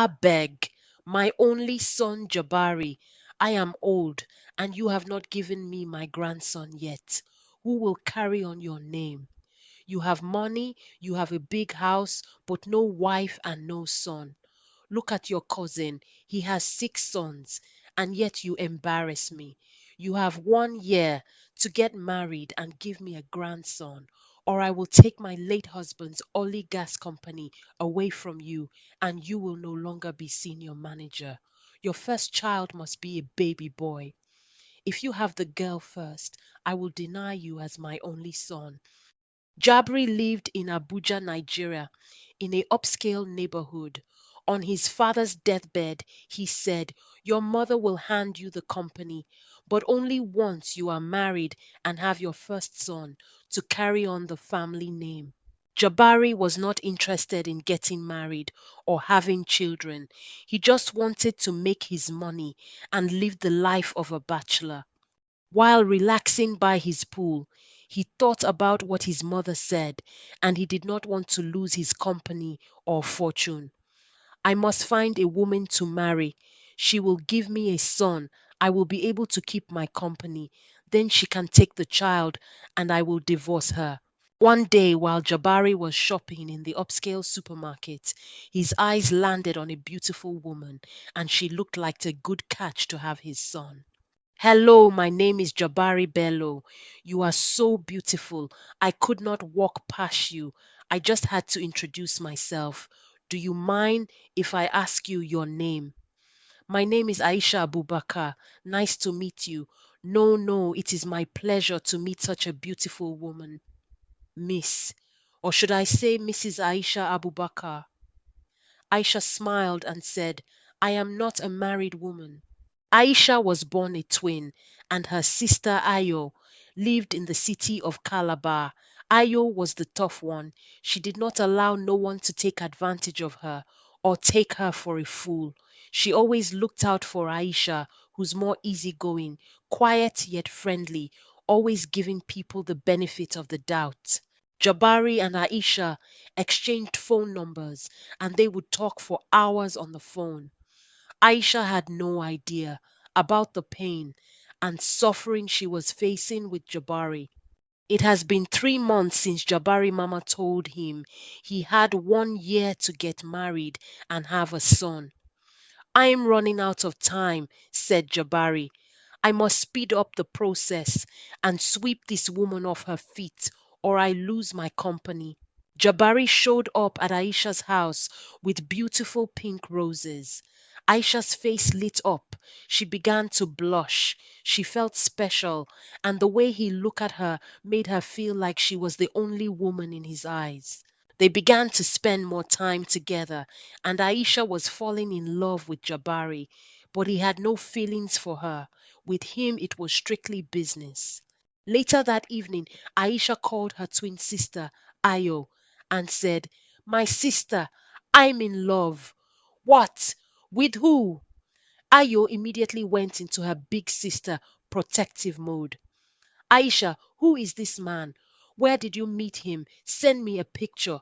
beg, my only son Jabari, I am old, and you have not given me my grandson yet. Who will carry on your name? You have money, you have a big house, but no wife and no son. Look at your cousin. He has 6 sons, and yet you embarrass me. You have 1 year to get married and give me a grandson, or I will take my late husband's oil gas company away from you, and you will no longer be senior manager. Your first child must be a baby boy. If you have the girl first, I will deny you as my only son. Jabri lived in Abuja, Nigeria, in a upscale neighborhood. On his father's deathbed, he said, "Your mother will hand you the company, but only once you are married and have your first son to carry on the family name." Jabari was not interested in getting married or having children. He just wanted to make his money and live the life of a bachelor. While relaxing by his pool, he thought about what his mother said, and he did not want to lose his company or fortune. "I must find a woman to marry. She will give me a son. I will be able to keep my company. Then she can take the child, and I will divorce her." One day, while Jabari was shopping in the upscale supermarket, his eyes landed on a beautiful woman, and she looked like a good catch to have his son. "Hello, my name is Jabari Bello. You are so beautiful. I could not walk past you. I just had to introduce myself. Do you mind if I ask you your name?" "My name is Aisha Abubakar. Nice to meet you." "No, no, it is my pleasure to meet such a beautiful woman, Miss. Or should I say Mrs. Aisha Abubakar?" Aisha smiled and said, "I am not a married woman." Aisha was born a twin, and her sister Ayo lived in the city of Calabar. Ayo was the tough one. She did not allow no one to take advantage of her or take her for a fool. She always looked out for Aisha, who's more easygoing, quiet yet friendly, always giving people the benefit of the doubt. Jabari and Aisha exchanged phone numbers, and they would talk for hours on the phone. Aisha had no idea about the pain and suffering she was facing with Jabari. It has been 3 months since Jabari Mama told him he had 1 year to get married and have a son. "I'm running out of time," said Jabari. "I must speed up the process and sweep this woman off her feet, or I lose my company." Jabari showed up at Aisha's house with beautiful pink roses. Aisha's face lit up. She began to blush. She felt special, and the way he looked at her made her feel like she was the only woman in his eyes. They began to spend more time together, and Aisha was falling in love with Jabari, but he had no feelings for her. With him, it was strictly business. Later that evening, Aisha called her twin sister, Ayo, and said, "My sister, I'm in love." "What? With who?" Ayo immediately went into her big sister protective mode. "Aisha, who is this man? Where did you meet him? Send me a picture.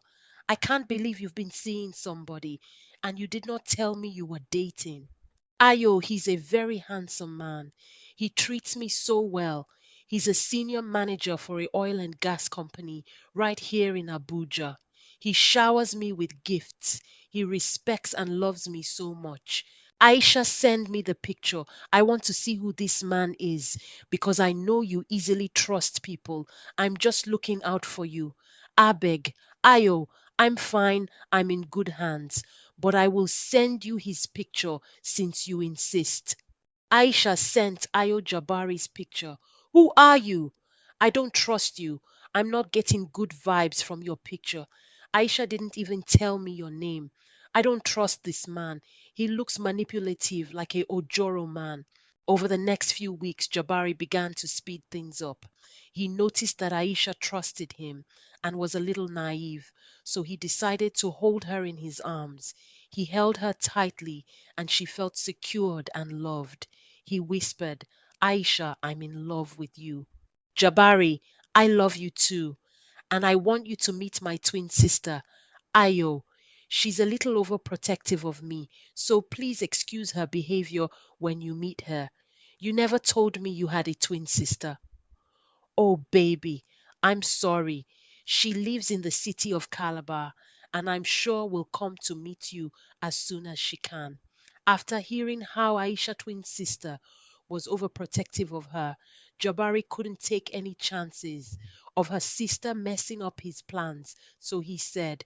I can't believe you've been seeing somebody and you did not tell me you were dating." "Ayo, he's a very handsome man. He treats me so well. He's a senior manager for a oil and gas company right here in Abuja. He showers me with gifts. He respects and loves me so much. Aisha, send me the picture. I want to see who this man is because I know you easily trust people. I'm just looking out for you. Abeg, Ayo, I'm fine. I'm in good hands. But I will send you his picture since you insist." Aisha sent Ayo Jabari's picture. "Who are you? I don't trust you. I'm not getting good vibes from your picture. Aisha didn't even tell me your name. I don't trust this man. He looks manipulative like a Ojoro man." Over the next few weeks, Jabari began to speed things up. He noticed that Aisha trusted him and was a little naive, so he decided to hold her in his arms. He held her tightly, and she felt secured and loved. He whispered, "Aisha, I'm in love with you." "Jabari, I love you too. And I want you to meet my twin sister, Ayo. She's a little overprotective of me, so please excuse her behavior when you meet her. You never told me you had a twin sister. Oh, baby, I'm sorry. She lives in the city of Calabar, and I'm sure will come to meet you as soon as she can. After hearing how Aisha twin sister was overprotective of her, Jabari couldn't take any chances of her sister messing up his plans, so he said,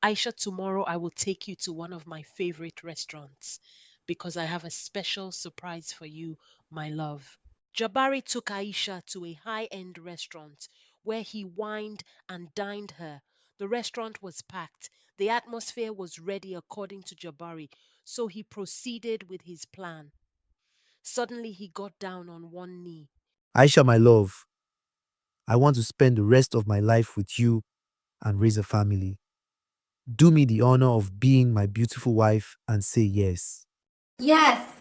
Aisha, tomorrow I will take you to one of my favorite restaurants because I have a special surprise for you, my love. Jabari took Aisha to a high end restaurant where he wined and dined her. The restaurant was packed. The atmosphere was ready according to Jabari, so he proceeded with his plan. Suddenly, he got down on one knee. Aisha, my love, I want to spend the rest of my life with you and raise a family. Do me the honor of being my beautiful wife and say yes. Yes.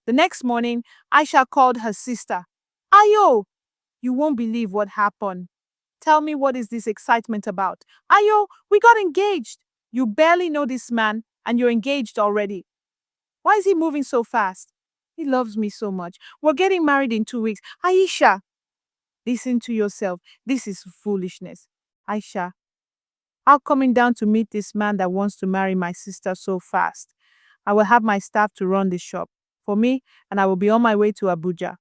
The next morning, Aisha called her sister. Ayo, you won't believe what happened. Tell me, what is this excitement about? Ayo, we got engaged. You barely know this man and you're engaged already. Why is he moving so fast? He loves me so much. We're getting married in 2 weeks. Aisha, listen to yourself. This is foolishness. Aisha, I'm coming down to meet this man that wants to marry my sister so fast. I will have my staff to run the shop for me, and I will be on my way to Abuja,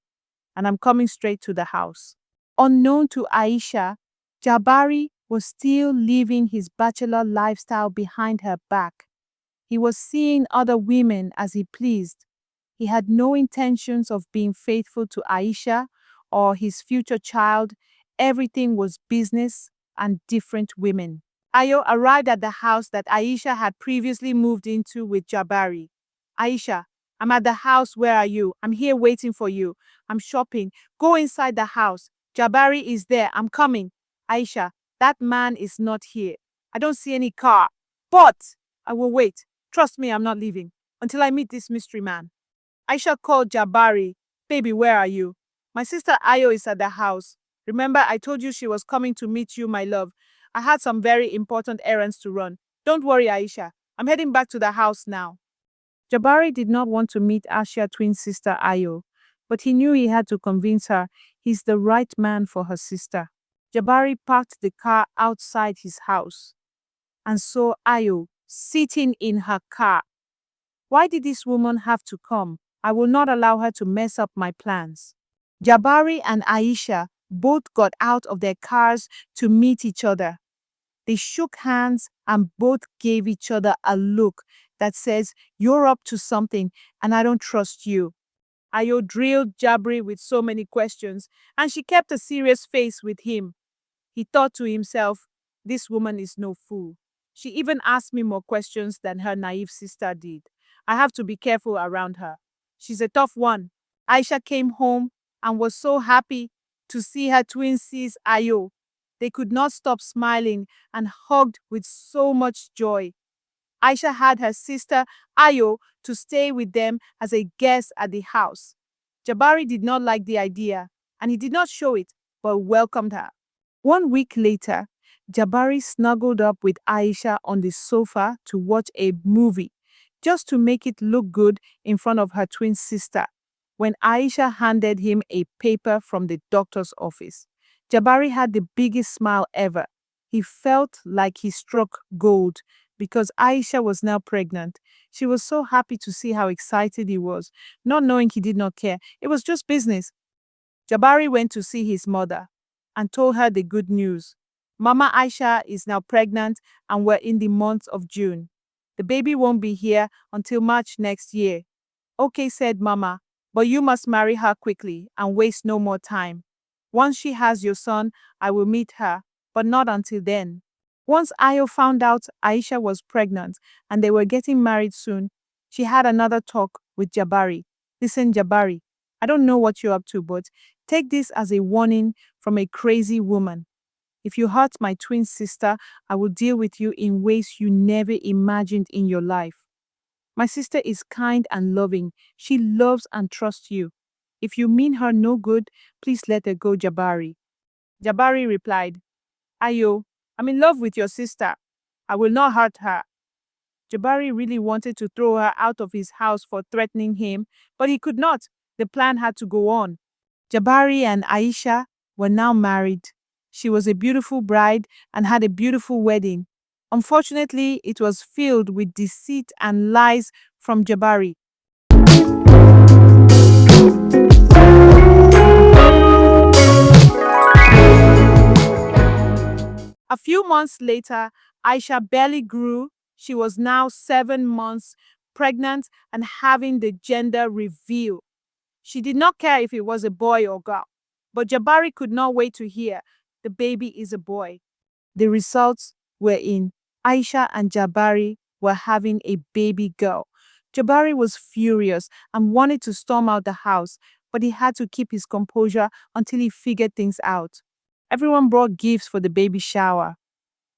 and I'm coming straight to the house. Unknown to Aisha, Jabari was still living his bachelor lifestyle behind her back. He was seeing other women as he pleased. He had no intentions of being faithful to Aisha or his future child. Everything was business and different women. Ayo arrived at the house that Aisha had previously moved into with Jabari. Aisha, I'm at the house. Where are you? I'm here waiting for you. I'm shopping. Go inside the house. Jabari is there. I'm coming. Aisha, that man is not here. I don't see any car. But I will wait. Trust me, I'm not leaving until I meet this mystery man. Aisha called Jabari. Baby, where are you? My sister Ayo is at the house. Remember, I told you she was coming to meet you, my love. I had some very important errands to run. Don't worry, Aisha. I'm heading back to the house now. Jabari did not want to meet Ashia's twin sister Ayo, but he knew he had to convince her he's the right man for her sister. Jabari parked the car outside his house and saw Ayo sitting in her car. Why did this woman have to come? I will not allow her to mess up my plans. Jabari and Aisha both got out of their cars to meet each other. They shook hands and both gave each other a look that says, "You're up to something and I don't trust you." Ayo drilled Jabari with so many questions, and she kept a serious face with him. He thought to himself, this woman is no fool. She even asked me more questions than her naive sister did. I have to be careful around her. She's a tough one. Aisha came home and was so happy to see her twin sis Ayo. They could not stop smiling and hugged with so much joy. Aisha had her sister Ayo to stay with them as a guest at the house. Jabari did not like the idea, and he did not show it, but welcomed her. 1 week later, Jabari snuggled up with Aisha on the sofa to watch a movie, just to make it look good in front of her twin sister, when Aisha handed him a paper from the doctor's office. Jabari had the biggest smile ever. He felt like he struck gold because Aisha was now pregnant. She was so happy to see how excited he was, not knowing he did not care. It was just business. Jabari went to see his mother and told her the good news. Mama Aisha is now pregnant and we're in the month of June. The baby won't be here until March next year. Okay, said Mama, but you must marry her quickly and waste no more time. Once she has your son, I will meet her, but not until then. Once Ayo found out Aisha was pregnant and they were getting married soon, she had another talk with Jabari. Listen, Jabari, I don't know what you're up to, but take this as a warning from a crazy woman. If you hurt my twin sister, I will deal with you in ways you never imagined in your life. My sister is kind and loving. She loves and trusts you. If you mean her no good, please let her go, Jabari. Jabari replied, Ayo, I'm in love with your sister. I will not hurt her. Jabari really wanted to throw her out of his house for threatening him, but he could not. The plan had to go on. Jabari and Aisha were now married. She was a beautiful bride and had a beautiful wedding. Unfortunately, it was filled with deceit and lies from Jabari. A few months later, Aisha barely grew. She was now 7 months pregnant and having the gender reveal. She did not care if it was a boy or girl, but Jabari could not wait to hear the baby is a boy. The results were in. Aisha and Jabari were having a baby girl. Jabari was furious and wanted to storm out the house, but he had to keep his composure until he figured things out. Everyone brought gifts for the baby shower.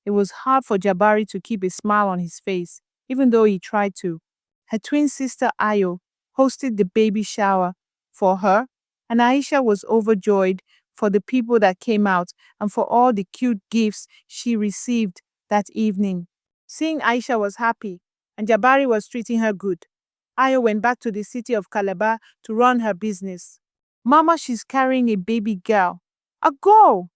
It was hard for Jabari to keep a smile on his face, even though he tried to. Her twin sister Ayo hosted the baby shower for her, and Aisha was overjoyed for the people that came out and for all the cute gifts she received that evening. Seeing Aisha was happy and Jabari was treating her good, Ayo went back to the city of Calabar to run her business. Mama, she's carrying a baby girl. A girl!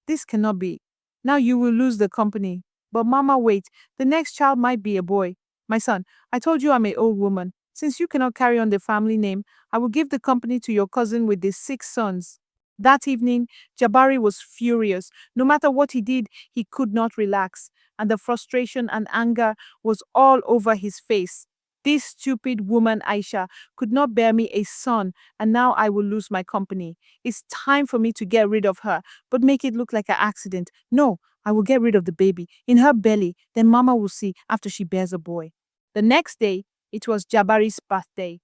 This cannot be. Now you will lose the company. But Mama, wait. The next child might be a boy. My son, I told you I'm an old woman. Since you cannot carry on the family name, I will give the company to your cousin with the 6 sons. That evening, Jabari was furious. No matter what he did, he could not relax, and the frustration and anger was all over his face. This stupid woman, Aisha, could not bear me a son, and now I will lose my company. It's time for me to get rid of her, but make it look like an accident. No, I will get rid of the baby in her belly, then Mama will see after she bears a boy. The next day, it was Jabari's birthday.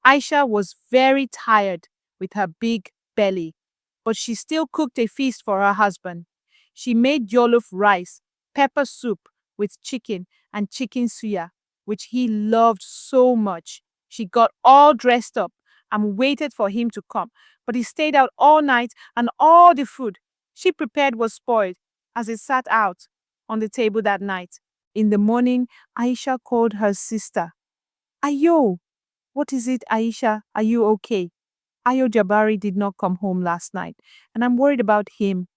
Aisha was very tired with her big belly, but she still cooked a feast for her husband. She made jollof rice, pepper soup with chicken, and chicken suya, which he loved so much. She got all dressed up and waited for him to come, but he stayed out all night and all the food she prepared was spoiled as it sat out on the table that night. In the morning, Aisha called her sister. Ayo, what is it, Aisha? Are you okay? Ayo Jabari did not come home last night, and I'm worried about him.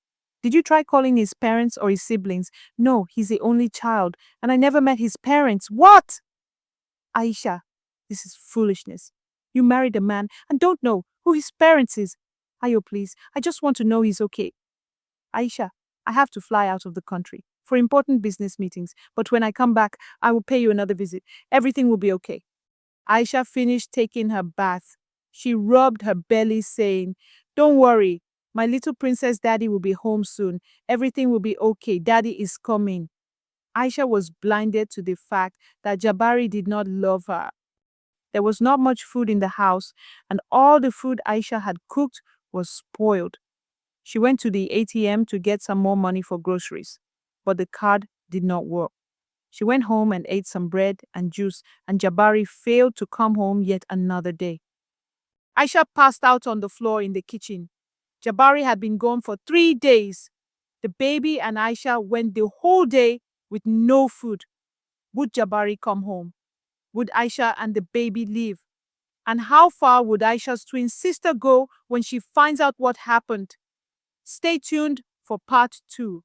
Did you try calling his parents or his siblings? No, he's the only child, and I never met his parents. What? Aisha, this is foolishness. You married a man and don't know who his parents is. Ayo, please, I just want to know he's okay. Aisha, I have to fly out of the country for important business meetings, but when I come back, I will pay you another visit. Everything will be okay. Aisha finished taking her bath. She rubbed her belly, saying, Don't worry, my little princess daddy will be home soon. Everything will be okay. Daddy is coming. Aisha was blinded to the fact that Jabari did not love her. There was not much food in the house, and all the food Aisha had cooked was spoiled. She went to the ATM to get some more money for groceries, but the card did not work. She went home and ate some bread and juice, and Jabari failed to come home yet another day. Aisha passed out on the floor in the kitchen. Jabari had been gone for 3 days. The baby and Aisha went the whole day with no food. Would Jabari come home? Would Aisha and the baby leave? And how far would Aisha's twin sister go when she finds out what happened? Stay tuned for part 2.